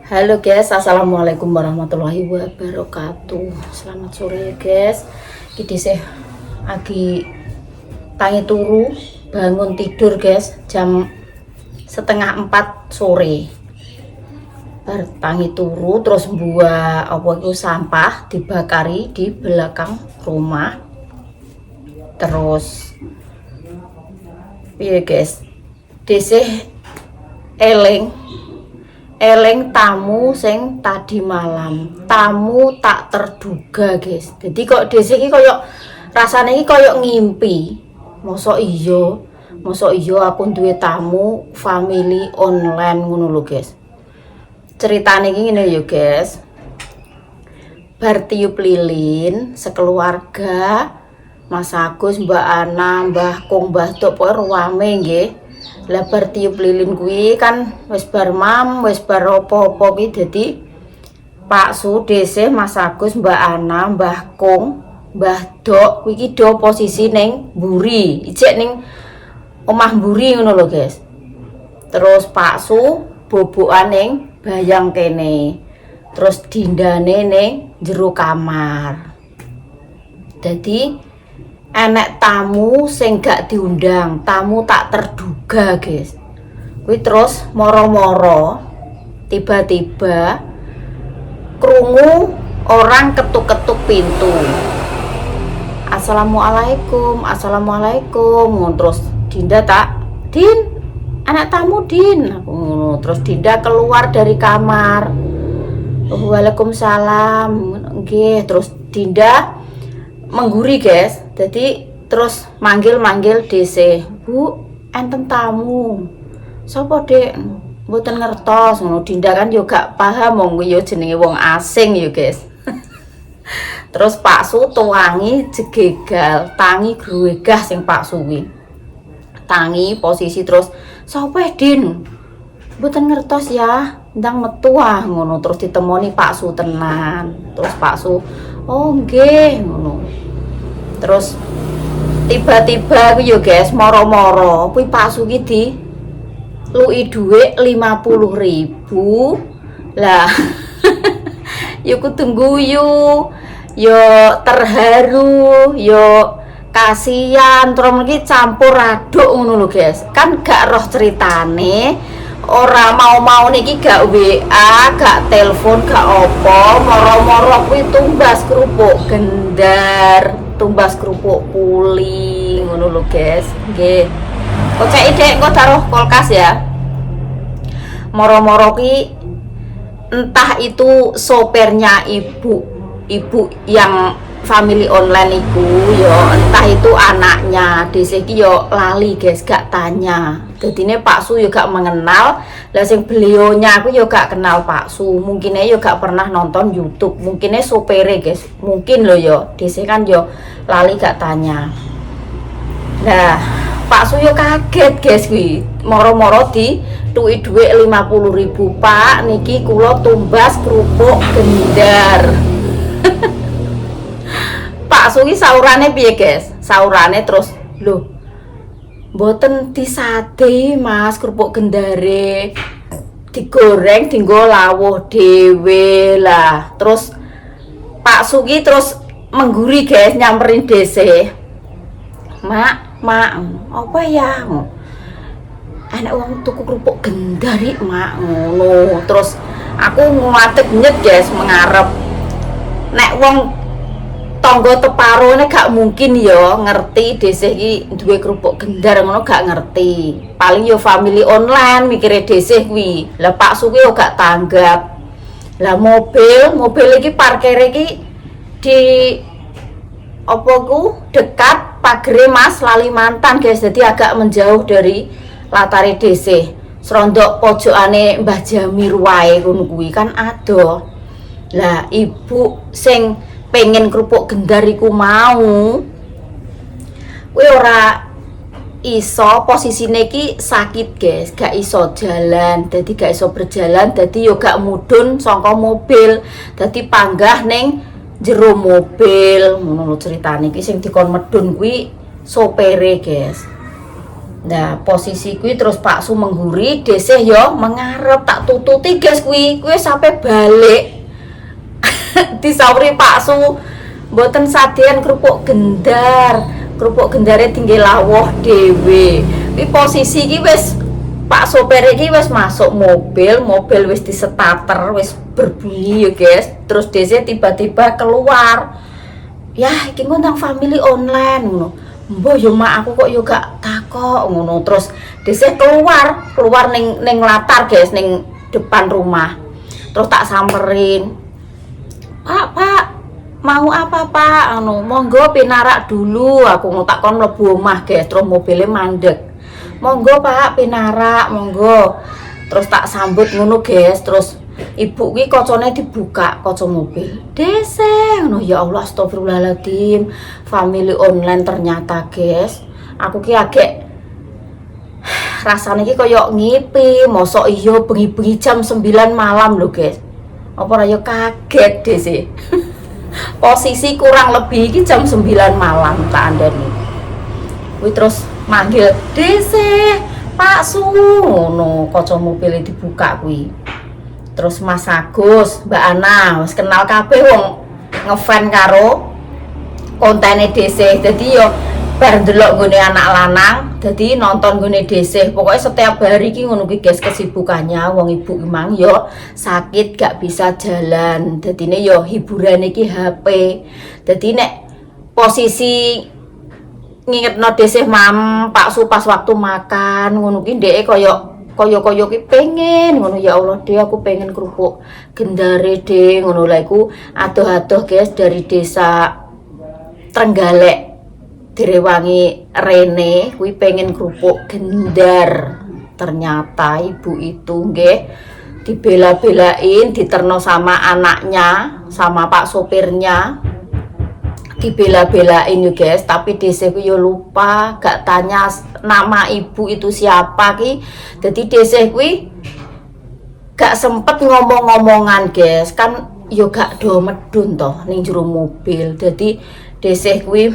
Halo guys, assalamualaikum warahmatullahi wabarakatuh. Selamat sore guys. Kita sih lagi tangi turu, bangun tidur guys, jam setengah 4 sore. Tangi turu terus buah sampah dibakari di belakang rumah. Terus iya guys, desih eleng tamu sing tadi malam, tamu tak terduga guys. Jadi kok desi iki koyo rasane iki koyo ngimpi. Mosok iya aku duwe tamu family online ngono lho guys. Ceritane iki ngene ya guys. Bar tiup lilin sekeluarga, Mas Agus, Mbak Ana, Mbah Kong, Mbah Tok pokoke rame nggih. Lah bar tiup lilin kuwi kan wis bar mam, wis bar apa-apa kuwi dadi Pak Su, Dese, Mas Agus, Mbak Ana, Mbah Kong, Mbah Dok kuwi iki do posisi ning mburi, ijek ning omah mburi ngono lho guys. Terus Pak Su bobokan ning bayang kene. Terus dindane ning jero kamar. Dadi enek tamu sing gak diundang, tamu tak terduga guys. Kuwi terus moro-moro tiba-tiba krungu orang ketuk-ketuk pintu. Assalamualaikum. Terus Dinda Din, anak tamu Din. Terus Dinda keluar dari kamar. Waalaikumsalam. Nggih, terus Dinda mengguri guys. Jadi terus manggil DC, Bu, enten tamu. Sopo Dek? Mboten ngertos ngono. Dinda kan yo gak paham wong yo jenenge wong asing yo guys. Terus Pak Su tuangi jegegal, tangi gruwegah sing Pak Suwi. Tangi posisi terus, "Sopo Din? Mboten ngertos ya, ndang metu ah," ngono. Terus ditemoni Pak Su tenan. Terus Pak Su, "Oh nggih," ngono. Terus tiba-tiba aku yo guys moro-moro kuwi Pak Su ki di luki dhuwit 50.000 lah. Yo kudu guyu, yo terharu, yo kasihan, terus mriki campur aduk ngono lho guys. Kan gak roh ceritane, ora mau niki gak WA, gak telepon, gak opo, moro-moro kuwi tumbas kerupuk gendar, tumbas kerupuk puli ngono lho guys. Nggih. Kocek Dek, engko taruh kulkas ya. Moro-moro ki entah itu sopirnya ibu yang family online iku yo, entah itu anaknya dhisik ki yo lali guys, gak tanya. Dadine Pak Su yo gak mengenal, lah sing beliaunya aku yo gak kenal Pak Su, mungkinnya yo gak pernah nonton YouTube, mungkinnya sopere guys, mungkin lo yo dhisik kan yo lali gak tanya. Nah Pak Su yo kaget guys kuwi, moro-moro di tuki dhuwit 50.000, Pak niki kula tumbas kerupuk gendar. Pak Su ki saurane piye guys? Saurane terus, "Lho, mboten disade Mas kerupuk gendare. Digoreng dienggo lawuh dhewe lah." Terus Pak Su ki terus mengguri guys, nyamperin Dese. Mak, apa ya? Anak wong tuku kerupuk gendar iki, Mak, ngono. Terus aku ngadeg nyet guys mengarep. Nek wong tangga teparone gak mungkin ya ngerti Dese iki duwe kerupuk gendar ngono, gak ngerti. Paling yo family online mikire Dese kuwi. Lah Pak Su ki yo gak tanggap. Lah mobil iki parkire iki di apa ku dekat pagere Mas Lalimantan guys, jadi agak menjauh dari latare Dese. Serondok pojokane Mbah Jamir wae ngono kuwi kan ado. Lah ibu sing pengen kerupuk gendar iku mau kuwi ora iso, posisine iki sakit guys, gak iso jalan, dadi gak iso berjalan, dadi yo gak mudhun saka mobil, dadi panggah ning jero mobil ngono lho ceritane iki. Sing dikon medhun kuwi sopere guys. Nah, posisi kuwi terus Pak Su mengguri, desih yo mengarep tak tututi guys kuwi sampai balik. Disauri Pak Su mboten sadean kerupuk gendar. Kerupuk gendare tinggi lawuh dhewe. Kuwi posisi iki wis Pak sopir iki wis masuk mobil wis distarter, wis berbunyi ya guys. Terus desih tiba-tiba keluar. Ya, iki ngundang family online ngono. Mbah yo mak aku kok yo gak takok ngono. Terus desih keluar ning latar guys, ning depan rumah. Terus tak samperin. Pak, mau apa Pak? Anu, monggo pinarak dulu. Aku takon mlebu omah guys, terus mobilnya mandek. Monggo Pak pinarak, monggo. Terus tak sambut ngono guys, terus ibu ki kocone dibuka kaca mobil. Deseng, no ya Allah astagfirullahaladzim. Family online ternyata guys. Aku ki agak rasanya ki koyok ngipi, mosok iyo bengi-bengi jam 9 malam lho guys. Apa raya kaget deh sih. Posisi kurang lebih ki jam 9 malam tak andani. Kuwi terus manggil, "Dese, Pak Su." Ngono, kaca mobil dibuka kuwi. Terus Mas Agus, Mbak Ana, wis kenal kabeh wong ngefan karo kontene Dese. Dadi yo bar ndelok nggone anak lanang, dadi nonton nggone Dese. Pokoknya setiap hari ki ngono ki guys kesibukannya. Wong ibu emang yo sakit gak bisa jalan. Dadine yo hiburane ki HP. Dadi nek posisi ngingetno Dese mam Pak Su pas waktu makan ngono ki ndeke koyo ki pengen ngono, ya Allah deh aku pengen kerupuk gendare deh ngono lha iku adoh-adoh guys dari desa Trenggalek Direwangi Rene kuwi pengen kerupuk gendar. Ternyata ibu itu nggih dibela-belain diterno sama anaknya sama pak sopirnya, dibela-belain you guys. Tapi Dese ku yo lupa gak tanya nama ibu itu siapa ki. Jadi Dese kuwi gak sempet ngomong-ngomongan guys, kan yo gak do medun toh ning jero mobil. Jadi Dese kuwi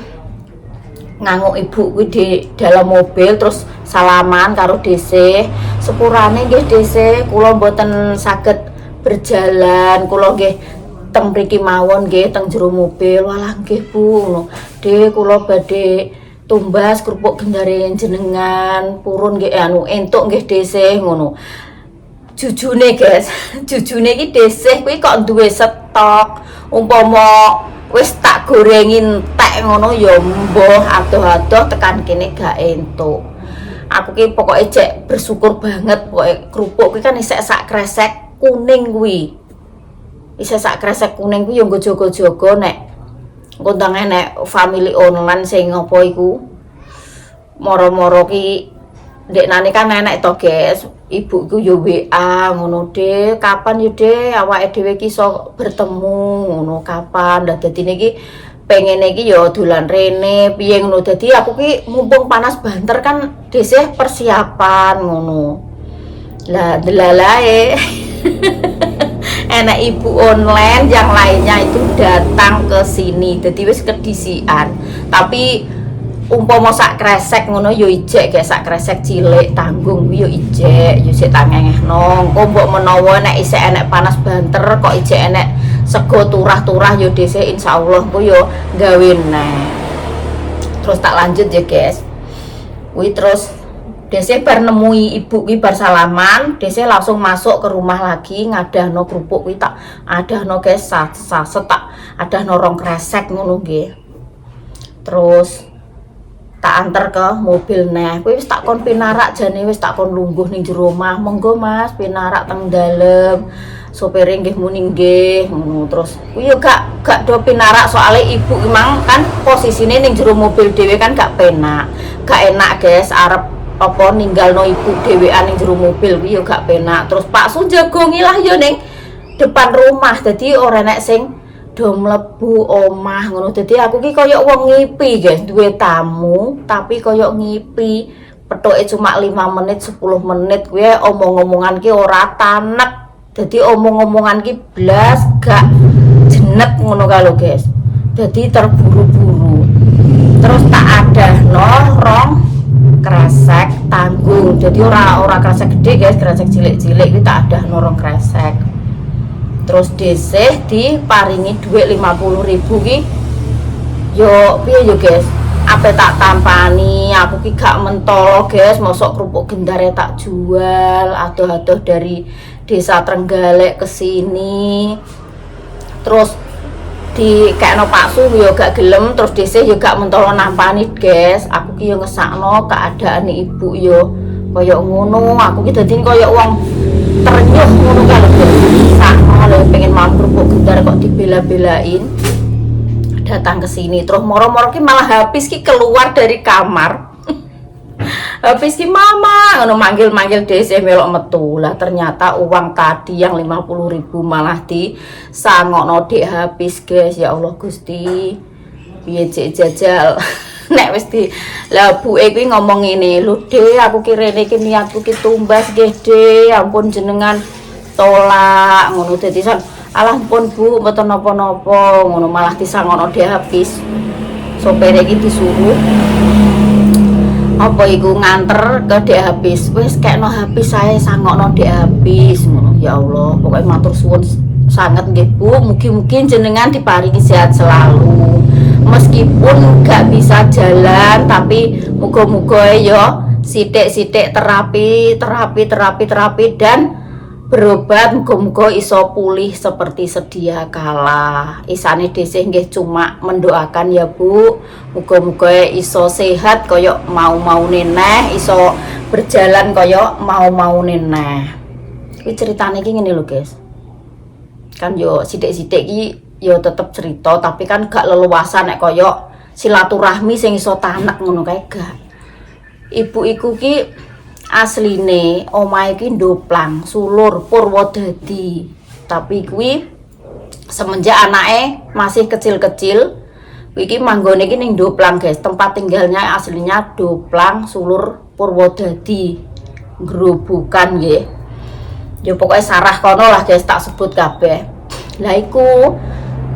nganguk ibu kuwi di dalam mobil terus salaman karo Dese. Sepurane nggih Dese kula mboten saged berjalan, kula nggih teng mriki mawon nggih teng jero mobil. Walah nggih Bu ngono. Dek kula badhe tumbas kerupuk gendare jenengan purun nggih anu entuk nggih Dese ngono. Jujune guys, jujune iki Dese kuwi kok duwe stok. Umpama wis tak gorengin tek ngono ya mbuh adoh-adoh tekan kene gak entuk. Aku ki pokoke cek bersyukur banget pokoke kerupuk kuwi kan isek sak kresek kuning kuwi. Isek sak kresek kuning kuwi yo nggo jaga-jaga nek kontange nek family online sing ngopo iku moro-moro ki ndeknane kan enek to guys. Ibuku yo WA ngono deh, kapan yo deh awake dhewe ki iso bertemu ngono kapan. Lah dadine iki pengene iki yo dolan rene piye ngono. Dadi aku ki mumpung panas banter kan Dese persiapan ngono. Lah delalae enak ibu online yang lainnya itu datang ke sini. Jadi wis kedisian. Tapi umpama sak kresek ngono yo ijek kayak sak kresek cilik tanggung yo ijek yo sik tangengehno. Engko mbok menawa nek isih enek panas banter kok ijek enek sego turah-turah yo Dese insyaallah ku yo gawe neh. Terus tak lanjut ya guys. Kuwi terus Dese bar nemui ibu kuwi bar salaman, Dese langsung masuk ke rumah lagi ngadahno kerupuk kuwi tak adahno guys saset tak adahno rong kresek ngono nggih. Terus tak antar ke mobil neh. Kuwi wis tak kon pinarak jane wis tak kon lungguh ning jero omah. Monggo Mas pinarak teng dalem. Sopire nggih muni nggih ngono. Terus kuwi yo gak do pinarak soalnya ibu emang kan posisine ning jero mobil dhewe kan gak penak. Gak enak guys arep apa ninggalno ibu dhewean ning jero mobil kuwi yo gak penak. Terus Pak Su jagongi lah yo ning depan rumah. Dadi ora nek sing do mlebu omah ngono. Dadi aku ki koyo wong ngipi guys, duwe tamu tapi koyo ngipi. Pethuke cuma 5 menit 10 menit kuwi omong-omongan ki ora tanek. Dadi omong-omongan ki blas gak jenet ngono kalau guys. Dadi terburu-buru. Terus tak adahno rong kresek tanggung. Jadi ora kresek gede guys, kresek cilik-cilik iki tak ada norong kresek. Terus desih diparingi duit 50.000 ki. Yo piye yo guys? Apa tak tampani, aku ki gak mentolo guys, mosok kerupuk gendare tak jual, adoh-adoh dari desa Trenggalek ke sini. Terus di kekno paksu yo gak gelem, terus desih yo gak mentolo nampani guys. Aku ki yo ngesakno keadaan ibu yo koyo ngono, aku ki dadi koyo wong ternyuh ngono kalau sakno lho pengen makan kerupuk gendar kok dibela-belain. Datang ke sini terus moro-moro ki malah habis ki keluar dari kamar. Habis ki mama ngono manggil-manggil desih melok metu. Lah ternyata uang tadi yang 50.000 malah di sangokno dek habis guys. Ya Allah Gusti. Piye cek jajal. Nek wis di lah buke kuwi ngomong ngene, "Lho Dek, aku ki rene iki niatku ki tumbas nggih Dek. Ampun jenengan tolak." Ngono dadi alah pun Bu, mboten napa-napa, ngono malah disangono dia habis. Sopir iki disuruh apa iku nganter ke dia habis. Wis kekno habis saya sangono dia habis ngono. Ya Allah, pokoknya matur suwun sangat nggih Bu, mugi-mugi jenengan diparingi sehat selalu. Meskipun gak bisa jalan tapi muga-muga ya sithik-sithik terapi dan berobat muga-muga iso pulih seperti sedia kala. Isane desih nggih cuma mendoakan ya Bu, muga-muga iso sehat kaya mau-maune neh, iso berjalan kaya mau-maune neh. Iki ceritane iki ngene lho guys. Kan yo sithik-sithik iki yo tetep cerita tapi kan gak leluasa nek kaya silaturahmi sing iso tanek ngono kae gak. Ibu iku ki asline omahe iki Ndoplang, Sulur, Purwodadi. Tapi kuwi semenjak anake masih kecil-kecil, iki manggone iki ning Ndoplang, guys. Tempat tinggalnya aslinya Ndoplang, Sulur, Purwodadi. Grobogan nggih. Ya pokoknya sarah kono lah guys, tak sebut kabeh. Lah iku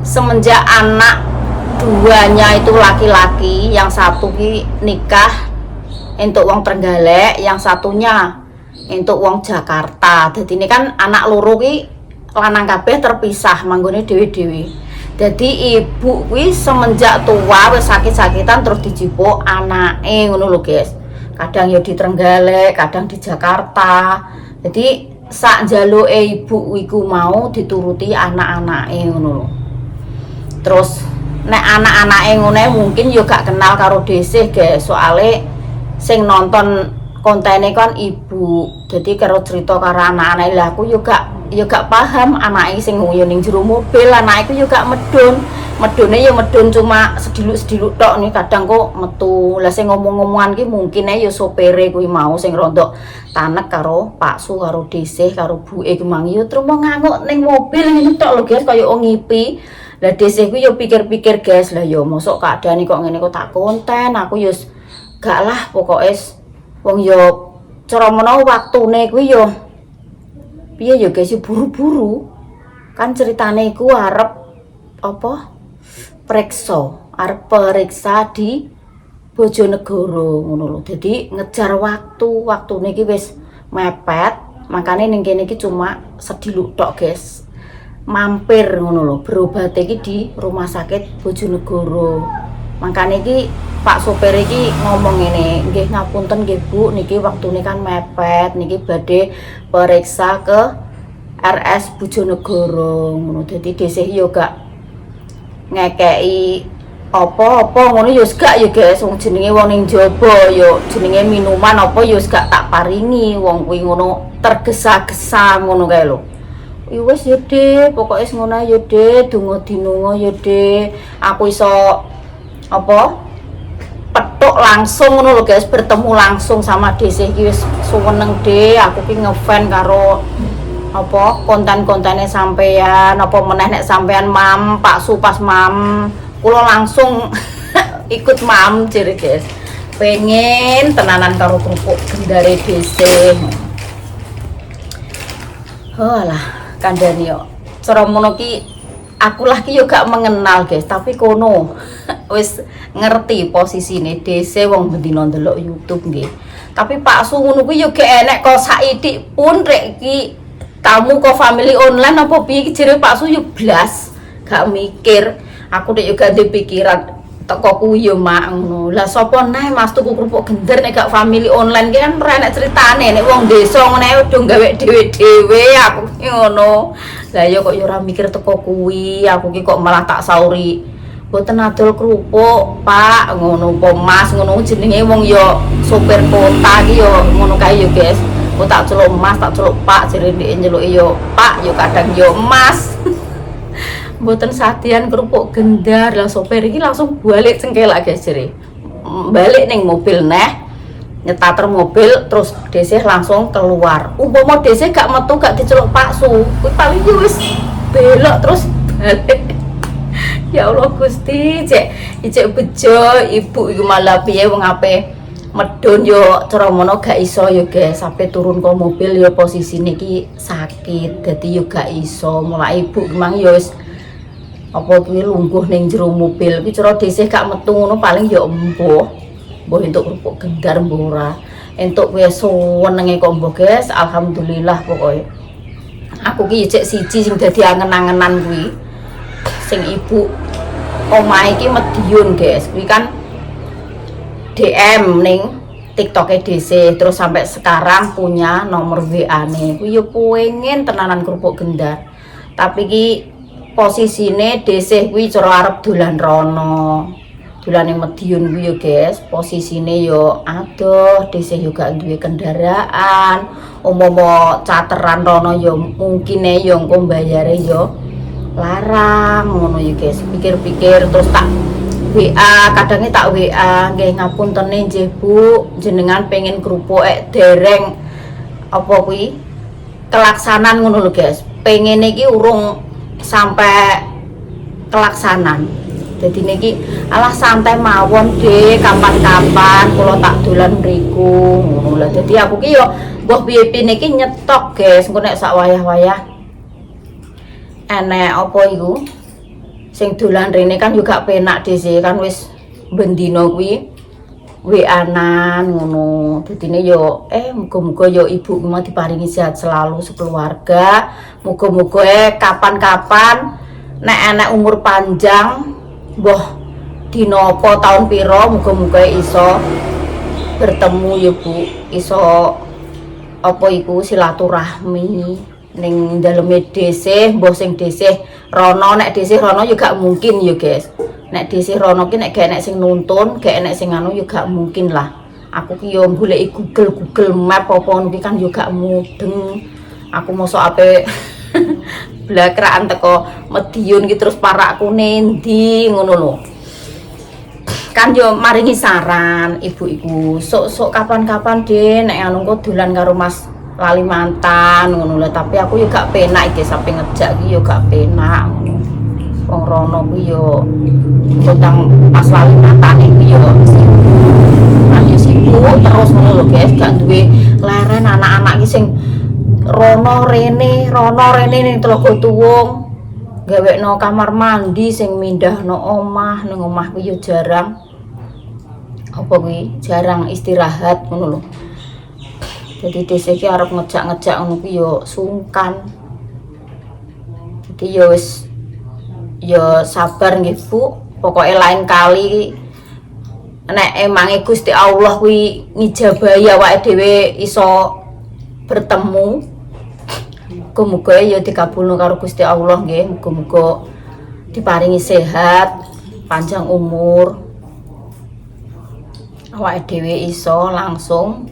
semenjak anak duanya itu laki-laki, yang satu ki nikah untuk wong Trenggalek, yang satunya untuk wong Jakarta. Jadi ini kan anak loro ki lanang kabeh terpisah manggone dhewe-dhewe. Jadi ibu kuwi semenjak tua wis sakit-sakitan terus dijipuk anake ngono lho guys. Kadang ya di Trenggalek, kadang di Jakarta. Jadi sak njaluke ibu iku mau dituruti anak-anake ngono lho. Terus nek anak-anake ngene mungkin yo gak kenal karo desih guys, soale sing nonton kontene kan ibu. Jadi karo cerita karo anak-anak lah aku yo gak paham anake sing nguyu ning jero mobil, anake yo gak medun. Medune yo medun cuma sediluk-sediluk tok nih, kadang kok metu. Lah sing ngomong-ngomongan ki mungkin yo sopere kuwi mau sing rontok tanek karo Pak Su karo desih karo buke ki mang yo terus mau nganguk ning mobil ngene tok lho guys kaya ngipi. Lah desih kuwi yo pikir-pikir guys, lah yo mosok keadaane kok ngene kok tak konten, aku yo gak lah pokoknya wong yo cara menawa waktune kuwi yo piye yo guys yo buru-buru. Kan ceritane iku arep apa arep periksa di Bojonegoro ngono lho. Jadi ngejar waktune iki wis mepet, makane ning kene iki cuma sediluk tok guys. Mampir ngono lho, berobat iki di rumah sakit Bojonegoro. Makane iki Pak sopir iki ngomong ngene, nggih ngapunten nggih Bu, niki waktune kan mepet, niki badhe periksa ke RS Bojonegoro ngono. Dadi desih yo gak ngekeki apa-apa ngono yo gak yo guys, wong jenenge wong ning jaba yo jenenge minuman apa yo gak tak paringi, wong kuwi ngono tergesa-gesa ngono kae lho. Wis yo Dek, pokoke ngono yo Dek, donga dinunga yo Dek. Aku iso apa petuk langsung ngono lho guys, bertemu langsung sama desih iki wis suweneng Dek. Aku ki ngefan karo apa konten-kontene sampean, apa meneh nek sampean mam Pak Su pas mam kula langsung ikut mam jere guys. Pengen tenanan karo kerupuk gendare desih. Oh lah kandhani yo. Cara mono ki aku lagi yo gak mengenal guys, tapi kono wis ngerti posisine dese wong bendina ndelok YouTube nggih. Tapi Pak Su ngono kuwi yo gak enek kok saidik pun rek iki tamu kok family online apa piye iki jere Pak Su yo blas gak mikir. Aku nek yo gak ndek pikiran teko kuwi yo mak ngono. Lah sapa neh Mas tuku kerupuk gender nek gak family online ki kan ora enek critane nek wong desa ngene udah gawe dhewe-dhewe aku ki ngono. Lah ya kok yo ora mikir teko kuwi, aku ki kok malah tak sauri. Mboten adol kerupuk, Pak, ngono po Mas, ngono jenenge wong yo sopir kota ki yo ngono kae yo, guys. Kok tak celuk Mas, tak celuk Pak, jere ndek njeluki yo Pak, yo kadang yo Mas. Mboten sadian kerupuk gendar, lah sopir iki langsung balik cengkelak guys jere. Balik ning mobil neh. Nyetater mobil terus desih langsung keluar. Umpama desih gak metu gak diceluk Pak Su, kuwi paling yo wis belok terus balik. Ya Allah Gusti, cek bejo ibu iku malah piye wong ape medun yo cara mono gak iso yo guys, sampai turun ke mobil yo posisine iki sakit, dadi yo gak iso. Mulai ibu memang yo wis apa kuwi lungguh ning jero mobil. Kuwi cara desih gak metu ngono paling yo embuh entuk kerupuk gendar mbuh ora. Entuk kuwi suwenenge kok mbuh guys, alhamdulillah pokoknya. Aku ki cek siji sing dadi angen-angenan kuwi. Sing ibu omahe iki Madiun guys, kuwi kan DM ning TikTok DC terus sampai sekarang punya nomor WA-ne. Kuwi yo pengen tenanan kerupuk gendar. Tapi ki posisine DC kuwi cara arep dolan rono. Dolan ning Madiun kuwi yo guys, posisine yo adoh, DC yo gak duwe kendaraan. Umpama cateran rono yo mungkine yo engko bayare yo larang ngono ya guys. Pikir-pikir terus tak WA, kadangnya tak WA, nggih ngapuntene nggih Bu, jenengan pengen kerupuk dereng apa kuwi kelaksanan ngono lho guys. Pengen iki urung sampai kelaksanan. Jadi niki alah santai mawon deh, kapan-kapan kula tak dolan mriku ngono lho. Dadi aku ki yo mbah piye-piye niki nyetok guys, engko nek sak wayah-wayah enek apa iku sing dolan rene kan juga penak dhewe kan wis bendina kuwi WA-an ngono. Dadine yo muga-muga yo ibu mau diparingi sehat selalu sekeluarga. Muga-muga kapan-kapan nek enek umur panjang mbah dina apa taun pira muga-muga iso bertemu ya Bu, iso apa iku silaturahmi ning daleme DC, mbah sing DC rono, nek DC rono yo gak mungkin yo guys. Nek DC rono ki nek gak enek sing nuntun, gak enek sing anu yo gak mungkin lah. Aku ki yo goleki Google Map apa kuwi kan yo gak mudeng. Aku mosok ape blakraan teko Madiun ki terus parakku nendi ngono lho. Kan yo maringi saran ibu iku, sok-sok kapan-kapan deh nek anu kok dolan karo Mas lali mantan ngono lho. Tapi aku yo gak penak iki sampe ngejak ki yo gak penak. Wong rono kuwi yo tentang pas lali mantan iki yo sibuk terus ngono lho guys, gak duwe leren anak-anak iki sing rono rene ning Telaga Tuwung gawekno kamar mandi sing mindahno omah, ning omah kuwi yo jarang apa kuwi jarang istirahat ngono lho. Jadi desa iki arep ngejak-ngejak ngono kuwi yo sungkan. Jadi yo wis yo sabar nggih Bu. Pokoke lain kali nek emange Gusti Allah kuwi ngijabahi awake dhewe iso bertemu. Muga-muga ya dikabulno karo Gusti Allah nggih. Muga-muga diparingi sehat, panjang umur. Awake dhewe iso langsung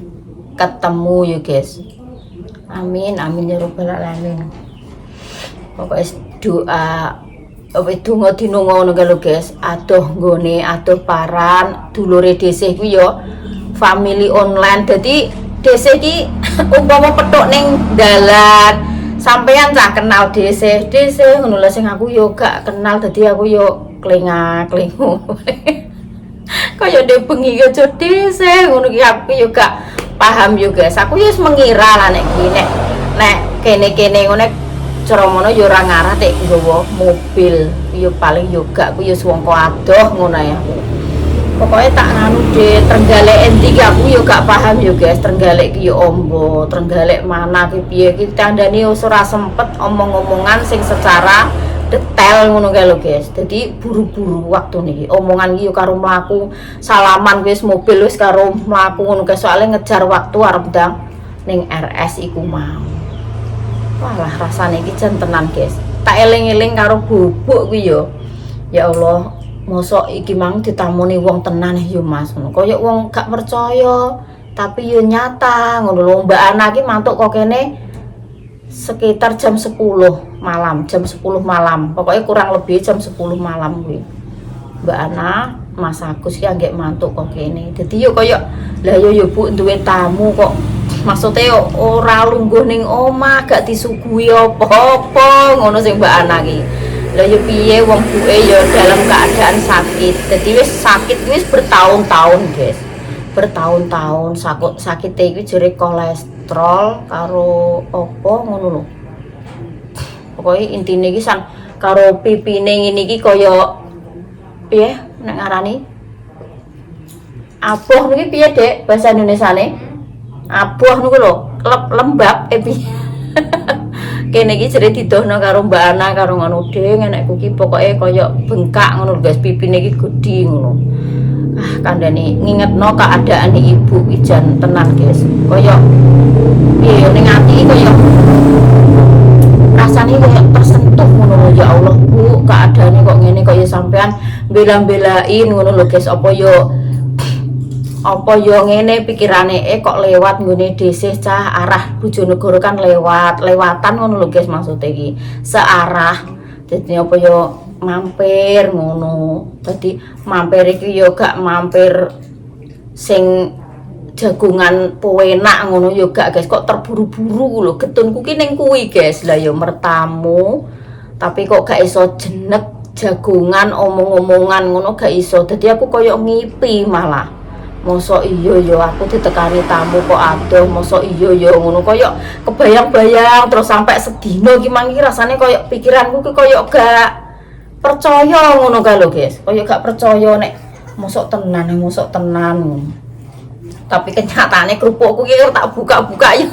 ketemu ya guys. Amin amin ya rabbal alamin. Pokoknya doa donga dina ngono lho guys. Adoh nggone adoh paran dulure dhisik kuwi ya family online. Dadi dhisik iki umpama petuk ning dalan sampeyan cah kenal dhisik ngono lho, sing aku yo gak kenal dadi aku yo klengak-klengu. Kaya ndek bengi aja dhisik ngono ki aku yo gak paham yo guys. Aku wis mengira lah nek iki nek kene-kene ngene cara mono ya ora ngarah tek nggawa mobil ya paling yo gak ku ya wong adoh ngono ya. Pokoknya tak nganu deh, Trenggalek endi aku yo gak paham yo guys. Trenggalek ki yo ombo, Trenggalek mana ki piye ki tandane ora sempet omong-omongan sing secara detail ngono kae lho guys. Jadi buru-buru waktu niki. Omongan ki yo karo mlaku, salaman wis mobil wis karo mlaku ngono guys. Soalnya ngejar waktu arep ndang ning RS iku mau. Walah rasane iki jan tenan guys. Tak eling-eling karo bubuk kuwi yo. Ya Allah, mosok iki mang ditamoni wong tenan yo Mas. Kaya wong gak percaya, tapi yo nyata ngono lho. Mbak Ana iki mantuk kok kene sekitar jam 10 malam, jam 10 malam. Pokoknya kurang lebih jam 10 malam kuwi. Mbak Ana, Mas Agus ki anggek mantuk kok kene. Dadi yo kaya lah yo Bu duwe tamu kok. Maksudnya ora lungguh ning omah gak disuguhi apa-apa ngono sing Mbak Ana ki. Lah yo piye wong buke yo dalam keadaan sakit. Dadi wis sakit wis bertahun-tahun, guys. Bertahun-tahun sakit iki jere kolesterol karo apa ngono lho. Pokoke intine iki san karo pipine ngene iki kaya piye nek ngarani? Apoh niki piye, Dek, bahasa Indonesiane? Abuh niku lho, lembab piye. Kene iki jere didohno karo Mbak Ana karo ngono ding enekku ki pokoke kaya bengkak ngono guys, pipine iki gedhi ngono. Ah, kandhane ngingetno keadaane ibu ijan tenan guys. Kaya piye ning ati kaya rasane kaya tersentuh ngono lho ya Allah, Bu, keadaane kok ngene kaya sampean bela-belain ngono lho guys. Apa yo ngene pikirane kok lewat nggone dhisik cah arah Bojonegoro kan lewatan ngono lho guys, maksudnya iki searah. Dadi apa yo mampir ngono. Dadi mampir iki yo gak mampir sing jagungan penak ngono yo gak guys, kok terburu-buru lho. Getunku ki ning kuwi guys. Lah yo mertamu tapi kok gak iso jenek jagungan omong-omongan ngono gak iso. Dadi aku koyo ngipi malah. Mosok iya yo aku ditekani tamu kok adoh, mosok iya yo ngono koyo kebayang-bayang terus sampai sedino iki mangi rasane koyo pikiranku ki koyo gak percaya ngono kae lho guys. Koyo gak percaya nek mosok tenan ngono. Tapi kenyataane kerupukku ki tak buka-buka yo.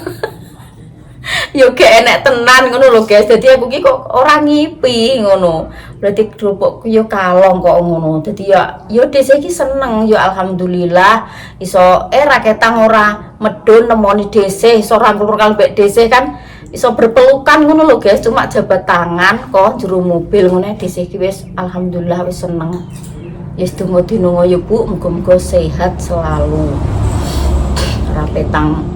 Yo gak enek tenan ngono lho guys. Dadi aku ki kok ora ngipi ngono. Berarti kerupukku yo kalong kok ngono. Dadi yo desa iki seneng yo alhamdulillah iso raketang ora medun nemoni desa, iso rangkul kalbek desa kan iso berpelukan ngono lho guys. Cuma jabat tangan kok jero mobil ngono desa iki wis alhamdulillah wis seneng. Wis donga-donga yo Bu, muga-muga sehat selalu. Rapetang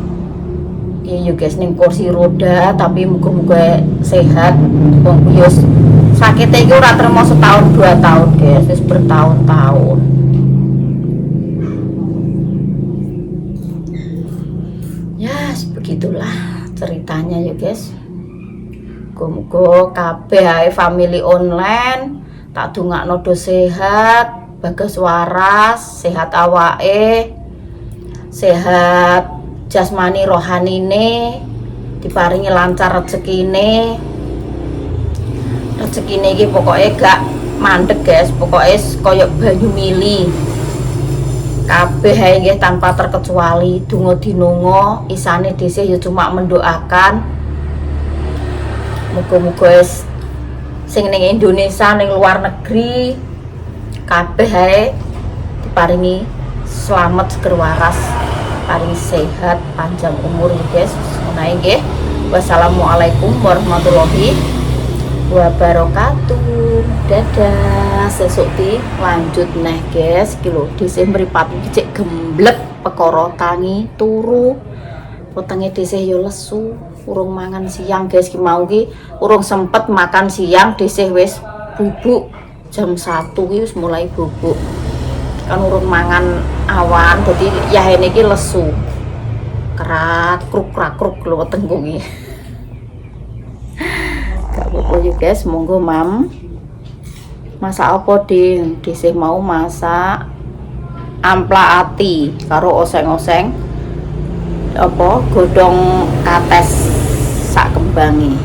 iya guys ning kursi roda tapi muga-muga sehat. Wong yo sakit iki ora termo setahun 2 tahun guys, wis bertahun-tahun. Ya, begitulah ceritanya ya guys. Muga-muga kabeh family online tak dongakno do sehat, bagas waras, sehat awake, sehat jasmani rohanine, diparingi lancar rezekine iki pokoknya gak mandek guys, pokoknya koyok banyu mili kabeh ae nggih tanpa terkecuali. Donga dinonga isane dhisik ya cuma mendoakan muga-muga sing ning Indonesia ning luar negeri kabeh ae diparingi selamat seger waras, paling sehat panjang umur ya guys. Menawi nggih. Wassalamualaikum warahmatullahi wabarakatuh. Dadah. Sesuk di lanjut neh guys. Ki lho dhisik mripat cek gemblek perkara tangi turu. Wetenge dhisik ya lesu, urung mangan siang guys. Ki mau ki urung sempet makan siang dhisik wis bubuk. Jam 1 ki wis mulai bubuk. Kan urung mangan awan dadi yahene iki lesu. Krak kruk lho wetengku iki. Gak apa-apa ya guys, monggo mam. Masak apa ding? Dhisik mau masak ampla ati karo oseng-oseng apa godhong kates sak kembangi.